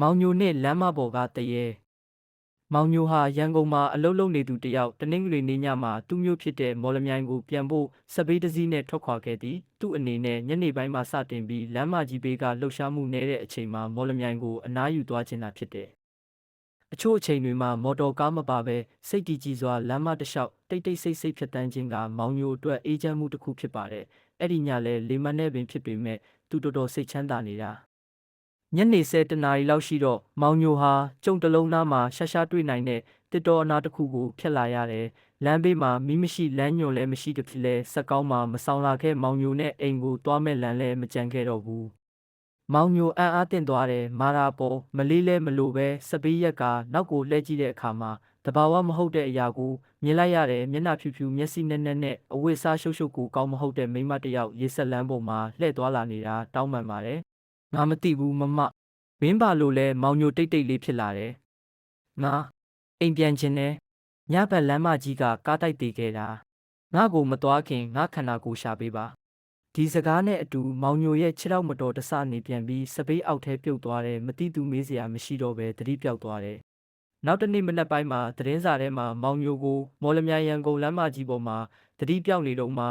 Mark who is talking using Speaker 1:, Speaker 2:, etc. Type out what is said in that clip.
Speaker 1: မောင်ညိုနှင့်လမ်းမပေါ်ကတရေမောင်ညိုဟာရန်ကုန်မှာအလုပ်လုပ်နေသူတယောက်တနင်္ဂနွေနေ့ညမှာသူ့မြို့ဖြစ်တဲ့မော်လမြိုင်ကိုပြန်ဖို့စက်ဘေးတစ်စီးနဲ့ထွက်ခွာခဲ့သည်သူ့အနေနဲ့ညနေပိုင်းမှာစတင်ပြီးလမ်းမကြီးဘေးကလှုပ်ရှားမှုနည်းတဲ့အချိန်မှာမော်လမြိုင်ကိုအနားယူသွားခြင်းသာဖြစ်တယ်အချို့အချိန်တွေမှာမော်တော်ကားမပါဘဲစိတ်တည်ကြည်စွာလမ်းမတစ်လျှောက်တိတ်တိတ်ဆိတ်ဆိတ်ဖြတ်တန်းခြင်းကမောင်ညိုအတွက်အေးချမ်းမှုတစ်ခုဖြစ်ပါတယ်အဲ့ဒီညလဲလေမတ်နဲ့ပင်ဖြစ်ပေမဲ့သူတော်တော်စိတ်ချမ်းသာနေတာညနေ10 နာရီလောက်ရှိတော့မောင်ညိုဟာကျုံတလုံးသားမှာရှာရှာတွေ့နိုင်တဲ့တစ်တော်အနာတစ်ခုကိုဖျက်လာရတယ်လမ်းဘေးမှာမီးမရှိလမ်းညွန်လည်းမရှိတဖြစ်လဲစက်ကောင်းမှာမဆောင်လာခဲ့မောင်ညိုနဲ့အိမ်ကိုသွားမဲ့လမ်းလည်းမကြံခဲ့တော့ဘူးမောင်ညိုအံ့အားသင့်သွားတယ်မာရာပေါ်မလေးလဲမလို့ပဲစပေးရက်ကနောက်ကိုလှည့်ကြည့်တဲ့အခါမှာတဘာဝမဟုတ်တဲ့အရာကိုမြင်လိုက်ရတယ်မျက်နှာဖြူဖြူမျက်စိနဲ့နဲ့အဝတ်အစားရှုပ်ရှုပ်ကိုကောင်းမဟုတ်တဲ့မိန်းမတစ်ယောက်ရေဆက်လမ်းပေါ်မှာလှည့်သွားလာနေတာတောင်းပန်ပါတယ်ငါမသိဘူးမမမင်းပါလို့လဲမောင်ညိုတိတ်တိတ်လေးဖြစ်လာတယ်ငါအိမ်ပြန်ခြင်းနဲ့ညဘက်လမ်းမကြီးကကားတိုက်တည်ခဲ့တာငါကိုမသွားခင်ငါခန္ဓာကိုယ်ရှာပေးပါဒီစကားနဲ့အတူမောင်ညိုရဲ့ခြေထောက်မတော်တဆနေပြန်ပြီးစပေးအောက်ထဲပြုတ်သွားတယ်မတိသူမေးစရာမရှိတော့ပဲသတိပြောက်သွားတယ်နောက်တစ်နေ့မနက်ပိုင်းမှာသတင်းစာထဲမှာမောင်ညိုကိုမော်လမြိုင်ရန်ကုန်လမ်းမကြီးပေါ်မှာသတိပြောက်နေတော့မှ